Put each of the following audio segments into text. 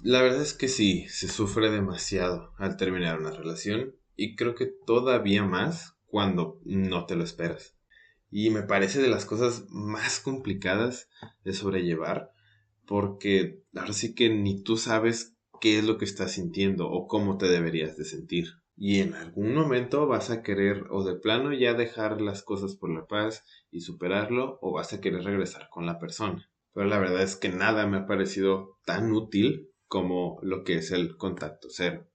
La verdad es que sí, se sufre demasiado al terminar una relación y creo que todavía más cuando no te lo esperas. Y me parece de las cosas más complicadas de sobrellevar porque ahora sí que ni tú sabes qué es lo que estás sintiendo o cómo te deberías de sentir. Y en algún momento vas a querer o de plano ya dejar las cosas por la paz y superarlo o vas a querer regresar con la persona. Pero la verdad es que nada me ha parecido tan útil como lo que es el contacto cero.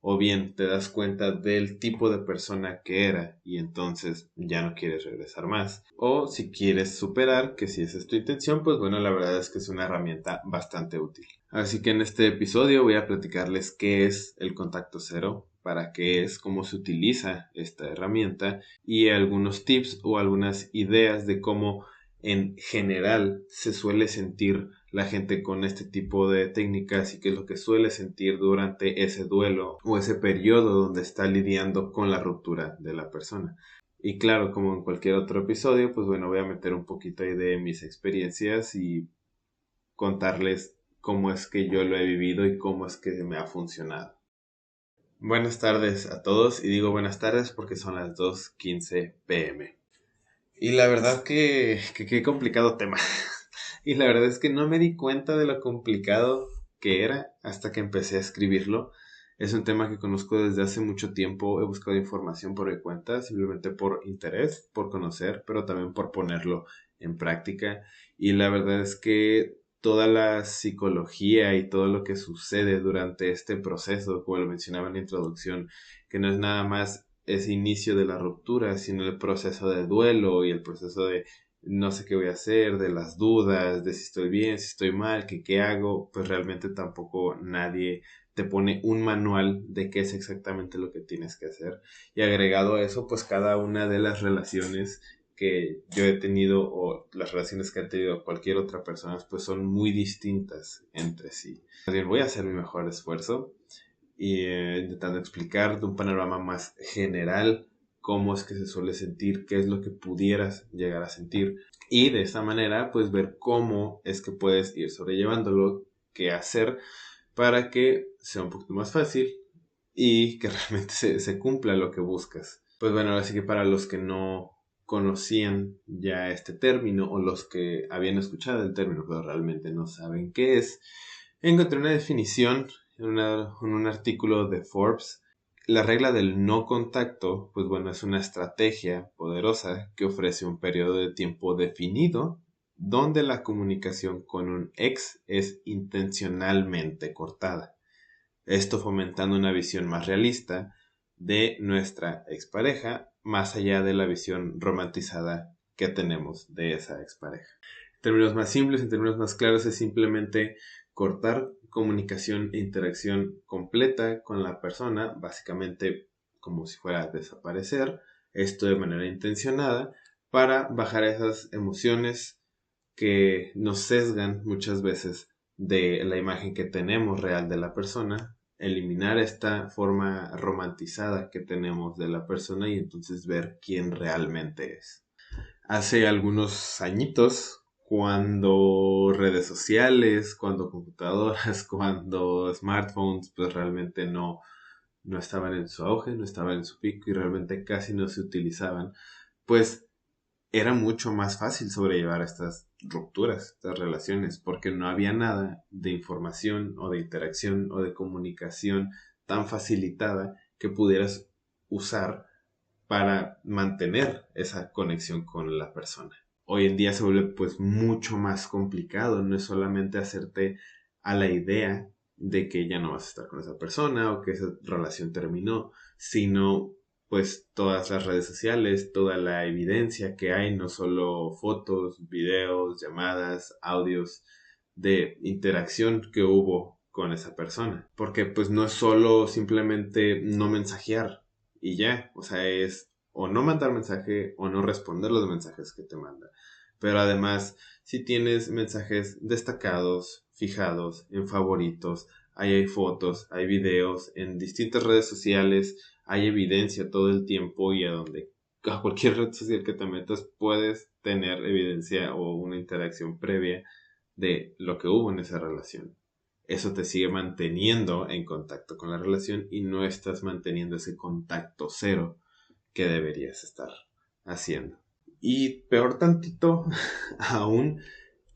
O bien te das cuenta del tipo de persona que era y entonces ya no quieres regresar más. O si quieres superar, que si esa es tu intención, pues bueno, la verdad es que es una herramienta bastante útil. Así que en este episodio voy a platicarles qué es el contacto cero, para qué es, cómo se utiliza esta herramienta y algunos tips o algunas ideas de cómo en general se suele sentir la gente con este tipo de técnicas y qué es lo que suele sentir durante ese duelo o ese periodo donde está lidiando con la ruptura de la persona. Y claro, como en cualquier otro episodio, pues bueno, voy a meter un poquito ahí de mis experiencias y contarles cómo es que yo lo he vivido y cómo es que me ha funcionado. Buenas tardes a todos y digo buenas tardes porque son las 2:15 pm. Y la verdad que qué complicado tema. Y la verdad es que no me di cuenta de lo complicado que era hasta que empecé a escribirlo. Es un tema que conozco desde hace mucho tiempo. He buscado información por mi cuenta, simplemente por interés, por conocer, pero también por ponerlo en práctica. Y la verdad es que toda la psicología y todo lo que sucede durante este proceso, como lo mencionaba en la introducción, que no es nada más ese inicio de la ruptura, sino el proceso de duelo y el proceso de no sé qué voy a hacer, de las dudas, de si estoy bien, si estoy mal, que qué hago, pues realmente tampoco nadie te pone un manual de qué es exactamente lo que tienes que hacer. Y agregado a eso, pues cada una de las relaciones que yo he tenido o las relaciones que ha tenido cualquier otra persona, pues son muy distintas entre sí. Más bien voy a hacer mi mejor esfuerzo y intentando explicar de un panorama más general cómo es que se suele sentir, qué es lo que pudieras llegar a sentir y de esta manera pues ver cómo es que puedes ir sobrellevándolo, qué hacer para que sea un poquito más fácil y que realmente se cumpla lo que buscas. Pues bueno, así que para los que no conocían ya este término o los que habían escuchado el término pero realmente no saben qué es, encontré una definición en un artículo de Forbes. La regla del no contacto, pues bueno, es una estrategia poderosa que ofrece un periodo de tiempo definido donde la comunicación con un ex es intencionalmente cortada. Esto fomentando una visión más realista de nuestra expareja, más allá de la visión romantizada que tenemos de esa expareja. En términos más simples, en términos más claros, es simplemente cortar comunicación e interacción completa con la persona, básicamente como si fuera a desaparecer, esto de manera intencionada, para bajar esas emociones que nos sesgan muchas veces de la imagen que tenemos real de la persona, eliminar esta forma romantizada que tenemos de la persona y entonces ver quién realmente es. Hace algunos añitos, cuando redes sociales, cuando computadoras, cuando smartphones, pues realmente no estaban en su auge, no estaban en su pico y realmente casi no se utilizaban, pues era mucho más fácil sobrellevar estas rupturas, estas relaciones, porque no había nada de información o de interacción o de comunicación tan facilitada que pudieras usar para mantener esa conexión con la persona. Hoy en día se vuelve pues mucho más complicado, no es solamente hacerte a la idea de que ya no vas a estar con esa persona o que esa relación terminó, sino pues todas las redes sociales, toda la evidencia que hay, no solo fotos, videos, llamadas, audios de interacción que hubo con esa persona. Porque pues no es solo simplemente no mensajear y ya, o sea, es o no mandar mensaje o no responder los mensajes que te manda. Pero además, si tienes mensajes destacados, fijados, en favoritos, ahí hay fotos, hay videos, en distintas redes sociales, hay evidencia todo el tiempo y a cualquier red social que te metas puedes tener evidencia o una interacción previa de lo que hubo en esa relación. eso te sigue manteniendo en contacto con la relación y no estás manteniendo ese contacto cero que deberías estar haciendo. Y peor tantito aún,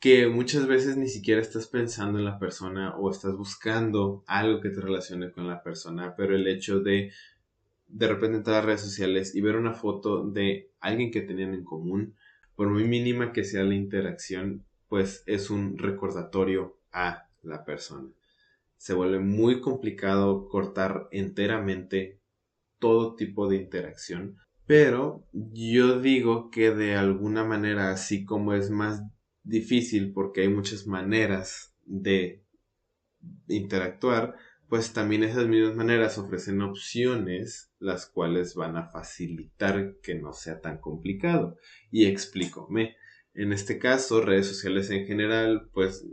que muchas veces ni siquiera estás pensando en la persona o estás buscando algo que te relacione con la persona, pero el hecho de repente entrar a las redes sociales y ver una foto de alguien que tenían en común, por muy mínima que sea la interacción, pues es un recordatorio a la persona. Se vuelve muy complicado cortar enteramente todo tipo de interacción, pero yo digo que de alguna manera, así como es más difícil porque hay muchas maneras de interactuar, pues también esas mismas maneras ofrecen opciones las cuales van a facilitar que no sea tan complicado. Y explícome. En este caso, redes sociales en general, pues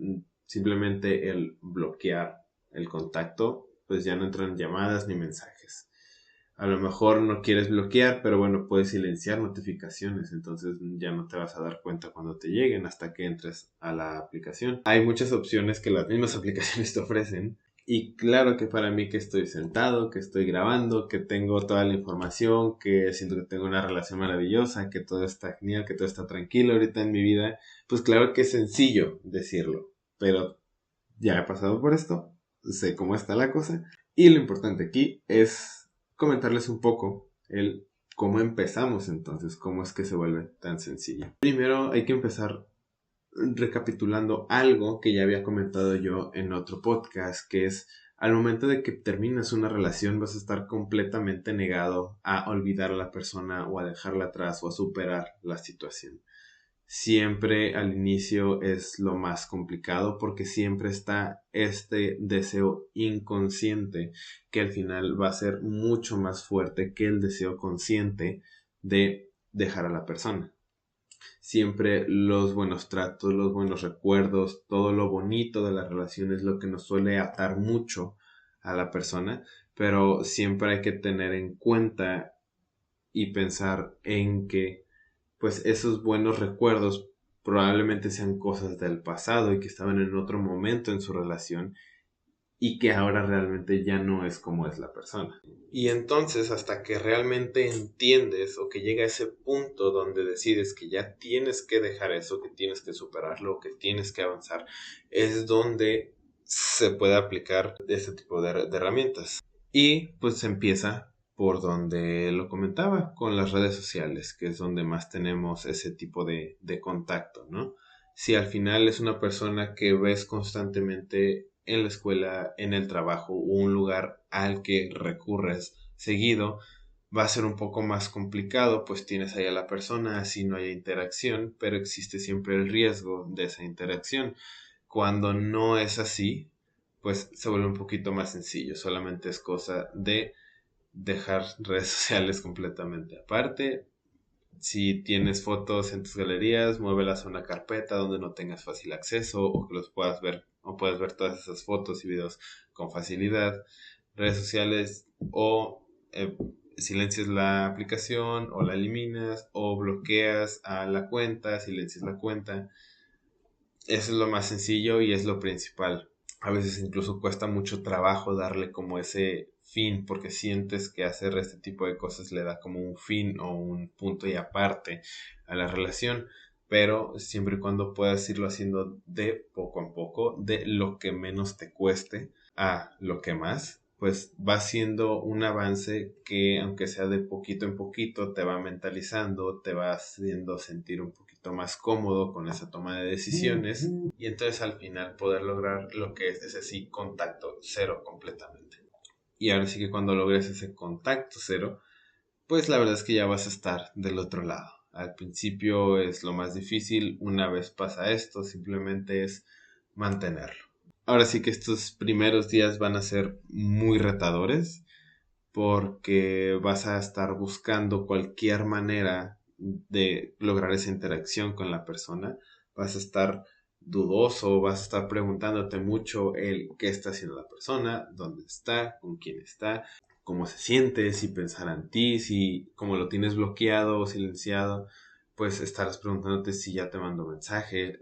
simplemente el bloquear el contacto, pues ya no entran llamadas ni mensajes. A lo mejor no quieres bloquear, pero bueno, puedes silenciar notificaciones, entonces ya no te vas a dar cuenta cuando te lleguen hasta que entres a la aplicación. Hay muchas opciones que las mismas aplicaciones te ofrecen. Y claro que para mí que estoy sentado, que estoy grabando, que tengo toda la información, que siento que tengo una relación maravillosa, que todo está genial, que todo está tranquilo ahorita en mi vida, pues claro que es sencillo decirlo, pero ya he pasado por esto, sé cómo está la cosa y lo importante aquí es comentarles un poco el cómo empezamos entonces, cómo es que se vuelve tan sencillo. Primero hay que empezar recapitulando algo que ya había comentado yo en otro podcast, que es al momento de que terminas una relación vas a estar completamente negado a olvidar a la persona o a dejarla atrás o a superar la situación. Siempre al inicio es lo más complicado porque siempre está este deseo inconsciente que al final va a ser mucho más fuerte que el deseo consciente de dejar a la persona. Siempre los buenos tratos, los buenos recuerdos, todo lo bonito de la relación es lo que nos suele atar mucho a la persona, pero siempre hay que tener en cuenta y pensar en que pues esos buenos recuerdos probablemente sean cosas del pasado y que estaban en otro momento en su relación y que ahora realmente ya no es como es la persona. Y entonces hasta que realmente entiendes o que llega a ese punto donde decides que ya tienes que dejar eso, que tienes que superarlo, que tienes que avanzar, es donde se puede aplicar este tipo de herramientas. Y pues se empieza por donde lo comentaba, con las redes sociales, que es donde más tenemos ese tipo de contacto, ¿no? Si al final es una persona que ves constantemente en la escuela, en el trabajo o un lugar al que recurres seguido, va a ser un poco más complicado, pues tienes ahí a la persona, así no hay interacción, pero existe siempre el riesgo de esa interacción. Cuando no es así, pues se vuelve un poquito más sencillo, solamente es cosa de dejar redes sociales completamente aparte. Si tienes fotos en tus galerías, muévelas a una carpeta donde no tengas fácil acceso o que los puedas ver o puedas ver todas esas fotos y videos con facilidad. Redes sociales o silencias la aplicación o la eliminas o bloqueas a la cuenta, silencias la cuenta. Eso es lo más sencillo y es lo principal. A veces incluso cuesta mucho trabajo darle como ese fin porque sientes que hacer este tipo de cosas le da como un fin o un punto y aparte a la relación, pero siempre y cuando puedas irlo haciendo de poco a poco, de lo que menos te cueste a lo que más, pues va siendo un avance que aunque sea de poquito en poquito te va mentalizando, te va haciendo sentir un poquito más cómodo con esa toma de decisiones y entonces al final poder lograr lo que es ese sí contacto cero completamente. Y ahora sí que cuando logres ese contacto cero, pues la verdad es que ya vas a estar del otro lado. Al principio es lo más difícil, una vez pasa esto, simplemente es mantenerlo. Ahora sí que estos primeros días van a ser muy retadores porque vas a estar buscando cualquier manera de lograr esa interacción con la persona. Vas a estar dudoso, vas a estar preguntándote mucho el qué está haciendo la persona, dónde está, con quién está, cómo se siente, si pensará en ti, si como lo tienes bloqueado o silenciado, pues estarás preguntándote si ya te mandó mensaje.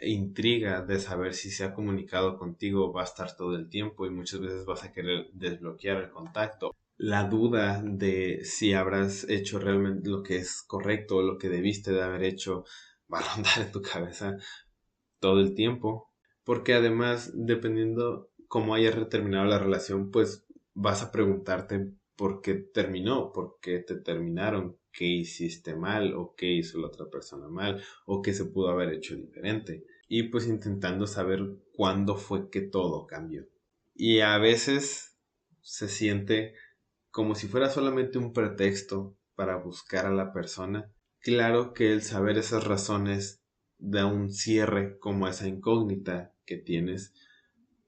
intriga de saber si se ha comunicado contigo va a estar todo el tiempo y muchas veces vas a querer desbloquear el contacto. La duda de si habrás hecho realmente lo que es correcto o lo que debiste de haber hecho va a rondar en tu cabeza todo el tiempo. Porque además, dependiendo cómo hayas terminado la relación, pues vas a preguntarte por qué terminó, por qué te terminaron, qué hiciste mal o qué hizo la otra persona mal o qué se pudo haber hecho diferente. Y pues intentando saber cuándo fue que todo cambió. Y a veces se siente como si fuera solamente un pretexto para buscar a la persona. Claro que el saber esas razones da un cierre como a esa incógnita que tienes,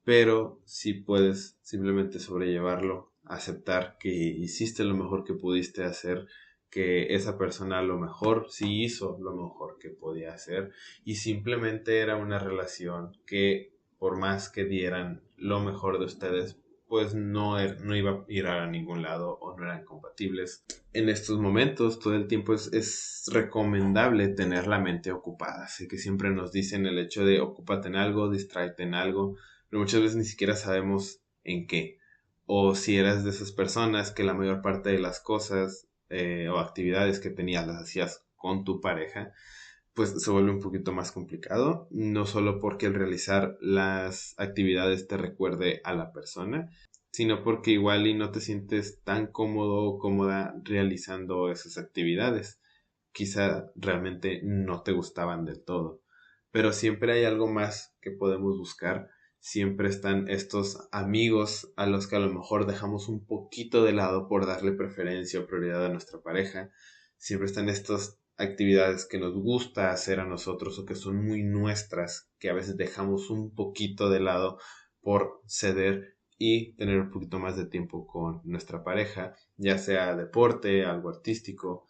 pero si puedes simplemente sobrellevarlo, aceptar que hiciste lo mejor que pudiste hacer, que esa persona a lo mejor sí hizo lo mejor que podía hacer y simplemente era una relación que por más que dieran lo mejor de ustedes, pues no iba a ir a ningún lado o no eran compatibles. En estos momentos todo el tiempo es recomendable tener la mente ocupada. Sé que siempre nos dicen el hecho de ocúpate en algo, distráete en algo, pero muchas veces ni siquiera sabemos en qué. O si eras de esas personas que la mayor parte de las cosas o actividades que tenías las hacías con tu pareja, pues se vuelve un poquito más complicado, no solo porque el realizar las actividades te recuerde a la persona, sino porque igual y no te sientes tan cómodo o cómoda realizando esas actividades. Quizá realmente no te gustaban del todo, pero siempre hay algo más que podemos buscar. Siempre están estos amigos a los que a lo mejor dejamos un poquito de lado por darle preferencia o prioridad a nuestra pareja. Siempre están estas actividades que nos gusta hacer a nosotros o que son muy nuestras, que a veces dejamos un poquito de lado por ceder y tener un poquito más de tiempo con nuestra pareja, ya sea deporte, algo artístico.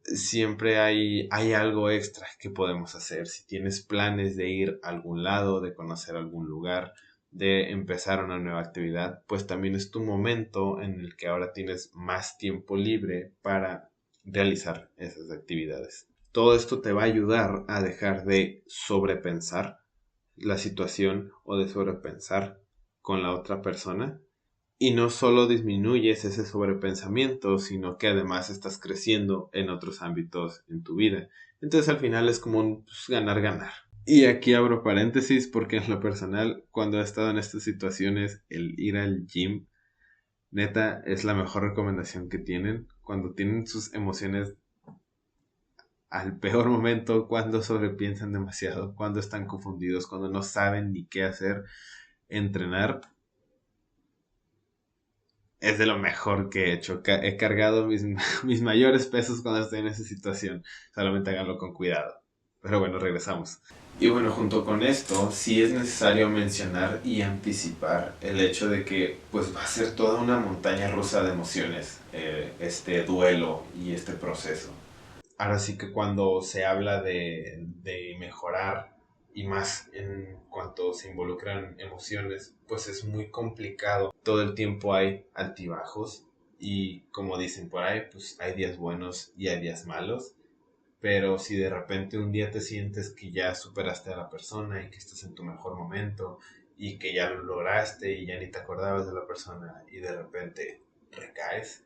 Siempre hay algo extra que podemos hacer. Si tienes planes de ir a algún lado, de conocer algún lugar, de empezar una nueva actividad, pues también es tu momento en el que ahora tienes más tiempo libre para realizar esas actividades. Todo esto te va a ayudar a dejar de sobrepensar la situación o de sobrepensar con la otra persona. Y no solo disminuyes ese sobrepensamiento, sino que además estás creciendo en otros ámbitos en tu vida. Entonces al final es como un pues, ganar-ganar. Y aquí abro paréntesis porque en lo personal, cuando he estado en estas situaciones, el ir al gym, neta, es la mejor recomendación que tienen. Cuando tienen sus emociones al peor momento, cuando sobrepiensan demasiado, cuando están confundidos, cuando no saben ni qué hacer, entrenar es de lo mejor que he hecho. He cargado mis mayores pesos cuando estoy en esa situación. Solamente háganlo con cuidado. Pero bueno, regresamos. Y bueno, junto con esto, sí es necesario mencionar y anticipar el hecho de que pues va a ser toda una montaña rusa de emociones este duelo y este proceso. Ahora sí que cuando se habla de mejorar y más en cuanto se involucran emociones, pues es muy complicado. Todo el tiempo hay altibajos y como dicen por ahí, pues hay días buenos y hay días malos. Pero si de repente un día te sientes que ya superaste a la persona y que estás en tu mejor momento y que ya lo lograste y ya ni te acordabas de la persona y de repente recaes,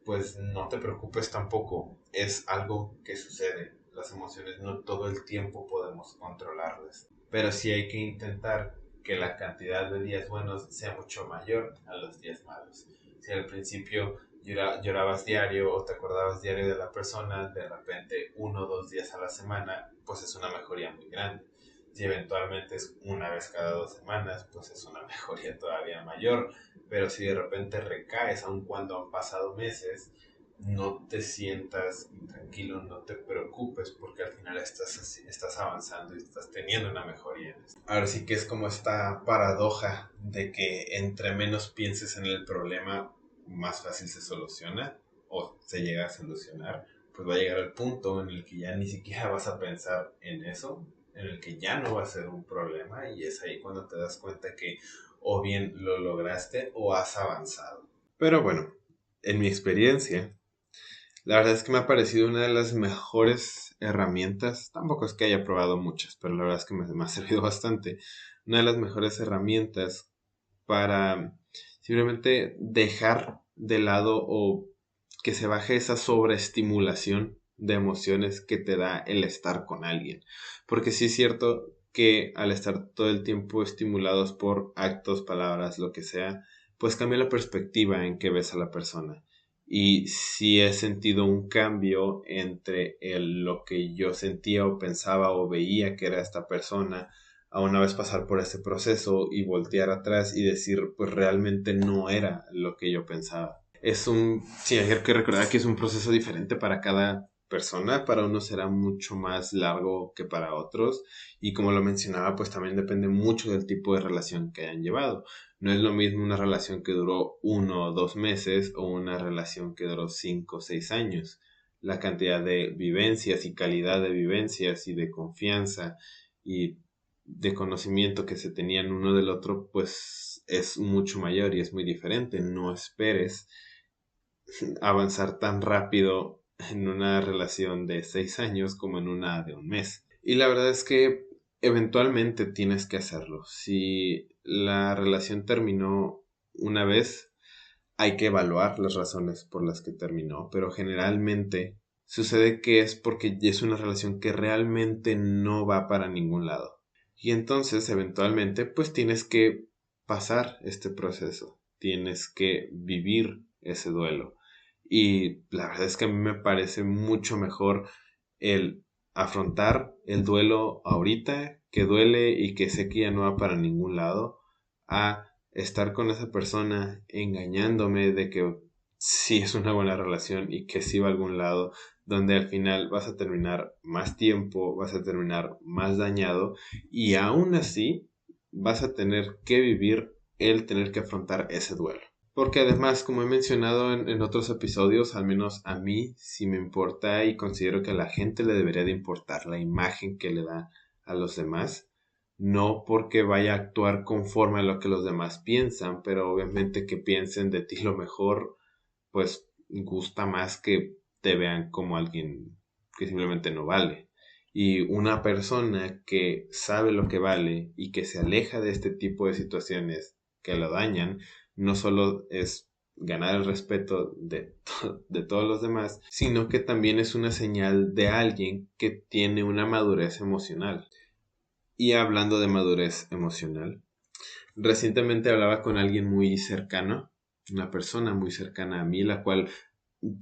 pues no te preocupes tampoco, es algo que sucede. Las emociones no todo el tiempo podemos controlarlas, pero sí hay que intentar que la cantidad de días buenos sea mucho mayor a los días malos. Si al principio llorabas diario o te acordabas diario de la persona, de repente 1 o 2 días a la semana, pues es una mejoría muy grande. Si eventualmente es una vez cada 2 semanas, pues es una mejoría todavía mayor. Pero si de repente recaes, aun cuando han pasado meses, no te sientas intranquilo, no te preocupes, porque al final estás avanzando y estás teniendo una mejoría en esto. Ahora sí que es como esta paradoja de que entre menos pienses en el problema, más fácil se soluciona o se llega a solucionar. Pues va a llegar el punto en el que ya ni siquiera vas a pensar en eso, en el que ya no va a ser un problema, y es ahí cuando te das cuenta que o bien lo lograste o has avanzado. Pero bueno, en mi experiencia, La verdad es que me ha parecido una de las mejores herramientas. Tampoco es que haya probado muchas, pero la verdad es que me ha servido bastante. Una de las mejores herramientas para simplemente dejar de lado o que se baje esa sobreestimulación de emociones que te da el estar con alguien. Porque sí es cierto que al estar todo el tiempo estimulados por actos, palabras, lo que sea, pues cambia la perspectiva en que ves a la persona. Y sí he sentido un cambio entre lo que yo sentía o pensaba o veía que era esta persona a una vez pasar por ese proceso y voltear atrás y decir, pues realmente no era lo que yo pensaba. Sí, hay que recordar que es un proceso diferente para cada persona, para unos será mucho más largo que para otros y como lo mencionaba, pues también depende mucho del tipo de relación que hayan llevado. No es lo mismo una relación que duró 1 o 2 meses o una relación que duró 5 o 6 años. La cantidad de vivencias y calidad de vivencias y de confianza y de conocimiento que se tenían uno del otro, pues es mucho mayor y es muy diferente. No esperes avanzar tan rápido en una relación de 6 años como en una de un mes. Y la verdad es que eventualmente tienes que hacerlo. Si la relación terminó una vez, hay que evaluar las razones por las que terminó, pero generalmente sucede que es porque es una relación que realmente no va para ningún lado. Y entonces, eventualmente, pues tienes que pasar este proceso, tienes que vivir ese duelo. Y la verdad es que a mí me parece mucho mejor el afrontar el duelo ahorita, que duele y que sé que ya no va para ningún lado, a estar con esa persona engañándome de que sí es una buena relación y que sí va a algún lado, donde al final vas a terminar más tiempo, vas a terminar más dañado y aún así vas a tener que vivir el tener que afrontar ese duelo. Porque además, como he mencionado en otros episodios, al menos a mí sí me importa y considero que a la gente le debería de importar la imagen que le da a los demás. No porque vaya a actuar conforme a lo que los demás piensan, pero obviamente que piensen de ti lo mejor, pues gusta más que te vean como alguien que simplemente no vale. Y una persona que sabe lo que vale y que se aleja de este tipo de situaciones que lo dañan, no solo es ganar el respeto de todos los demás, sino que también es una señal de alguien que tiene una madurez emocional. Y hablando de madurez emocional, recientemente hablaba con alguien muy cercano, una persona muy cercana a mí, la cual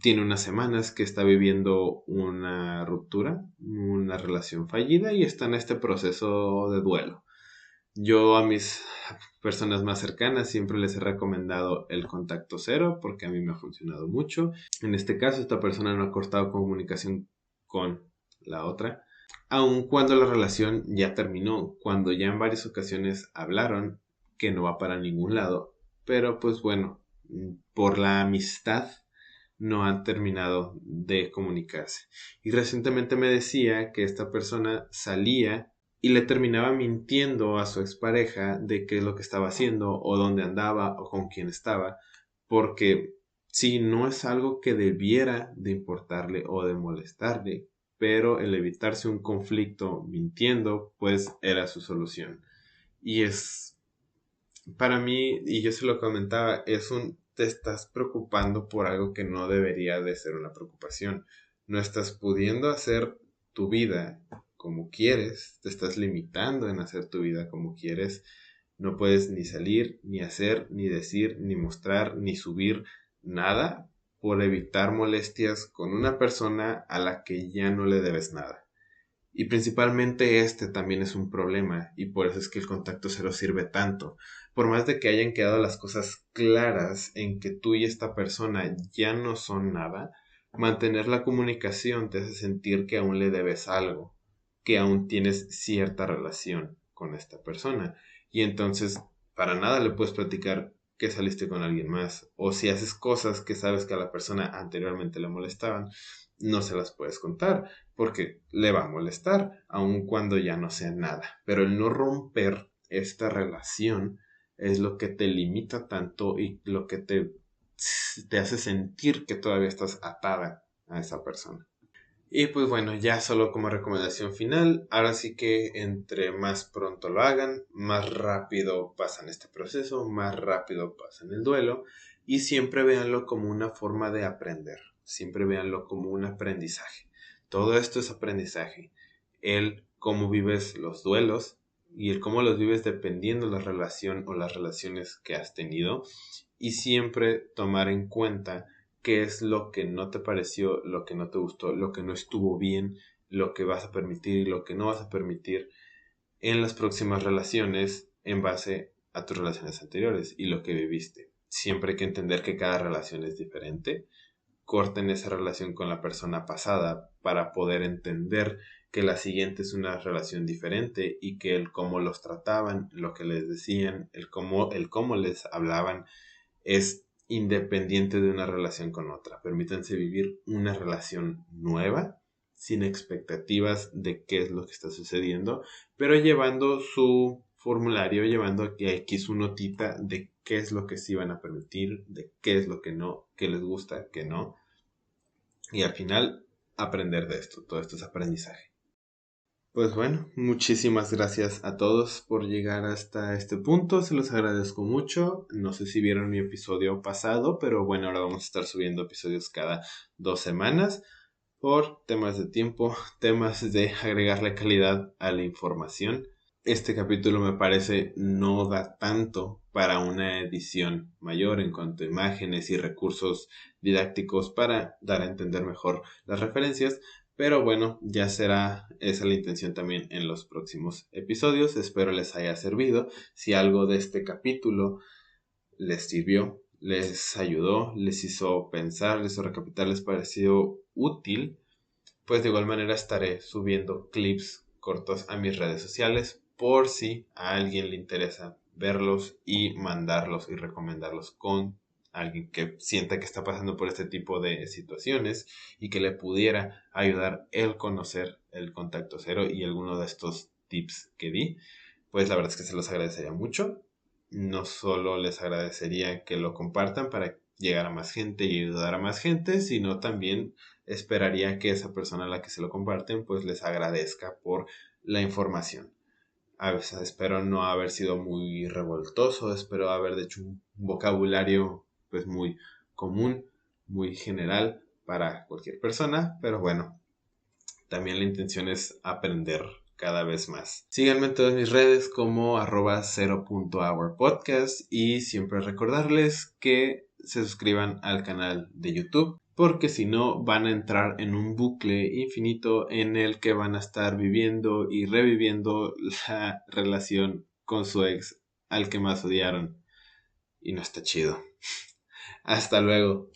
tiene unas semanas que está viviendo una ruptura, una relación fallida y está en este proceso de duelo. Yo a mis personas más cercanas siempre les he recomendado el contacto cero porque a mí me ha funcionado mucho. En este caso, esta persona no ha cortado comunicación con la otra, aun cuando la relación ya terminó, cuando ya en varias ocasiones hablaron que no va para ningún lado, pero pues bueno, por la amistad no han terminado de comunicarse. Y recientemente me decía que esta persona salía y le terminaba mintiendo a su expareja de qué es lo que estaba haciendo o dónde andaba o con quién estaba, porque sí, no es algo que debiera de importarle o de molestarle, pero el evitarse un conflicto mintiendo, pues era su solución. Y es, para mí, y yo se lo comentaba, te estás preocupando por algo que no debería de ser una preocupación. No estás pudiendo hacer tu vida como quieres, te estás limitando en hacer tu vida como quieres. No puedes ni salir, ni hacer, ni decir, ni mostrar, ni subir nada por evitar molestias con una persona a la que ya no le debes nada. Y principalmente este también es un problema y por eso es que el contacto cero sirve tanto. Por más de que hayan quedado las cosas claras en que tú y esta persona ya no son nada, mantener la comunicación te hace sentir que aún le debes algo, que aún tienes cierta relación con esta persona. Y entonces para nada le puedes platicar que saliste con alguien más o si haces cosas que sabes que a la persona anteriormente le molestaban, no se las puedes contar porque le va a molestar, aun cuando ya no sea nada. Pero el no romper esta relación es lo que te limita tanto y lo que te hace sentir que todavía estás atada a esa persona. Y pues bueno, ya solo como recomendación final, ahora sí que entre más pronto lo hagan, más rápido pasan este proceso, más rápido pasan el duelo y siempre véanlo como una forma de aprender, siempre véanlo como un aprendizaje. Todo esto es aprendizaje. El cómo vives los duelos y el cómo los vives dependiendo de la relación o las relaciones que has tenido y siempre tomar en cuenta qué es lo que no te pareció, lo que no te gustó, lo que no estuvo bien, lo que vas a permitir y lo que no vas a permitir en las próximas relaciones en base a tus relaciones anteriores y lo que viviste. Siempre hay que entender que cada relación es diferente. Corten esa relación con la persona pasada para poder entender que la siguiente es una relación diferente y que el cómo los trataban, lo que les decían, el cómo les hablaban es independiente de una relación con otra. Permítanse vivir una relación nueva, sin expectativas de qué es lo que está sucediendo, pero llevando su formulario, llevando aquí su notita de qué es lo que sí van a permitir, de qué es lo que no, qué les gusta, qué no. Y al final, aprender de esto. Todo esto es aprendizaje. Pues bueno, muchísimas gracias a todos por llegar hasta este punto, se los agradezco mucho. No sé si vieron mi episodio pasado, pero bueno, ahora vamos a estar subiendo episodios cada 2 semanas por temas de tiempo, temas de agregarle calidad a la información. Este capítulo me parece no da tanto para una edición mayor en cuanto a imágenes y recursos didácticos para dar a entender mejor las referencias. Pero bueno, ya será esa la intención también en los próximos episodios. Espero les haya servido. Si algo de este capítulo les sirvió, les ayudó, les hizo pensar, les hizo recapitar, les pareció útil, pues de igual manera estaré subiendo clips cortos a mis redes sociales por si a alguien le interesa verlos y mandarlos y recomendarlos con alguien que sienta que está pasando por este tipo de situaciones y que le pudiera ayudar el conocer el contacto cero y alguno de estos tips que di, pues la verdad es que se los agradecería mucho. No solo les agradecería que lo compartan para llegar a más gente y ayudar a más gente, sino también esperaría que esa persona a la que se lo comparten pues les agradezca por la información. A veces espero no haber sido muy revoltoso, espero haber hecho un vocabulario pues muy común, muy general para cualquier persona, pero bueno, también la intención es aprender cada vez más. Síganme en todas mis redes como @0.hourpodcast y siempre recordarles que se suscriban al canal de YouTube porque si no van a entrar en un bucle infinito en el que van a estar viviendo y reviviendo la relación con su ex al que más odiaron y no está chido. Hasta luego.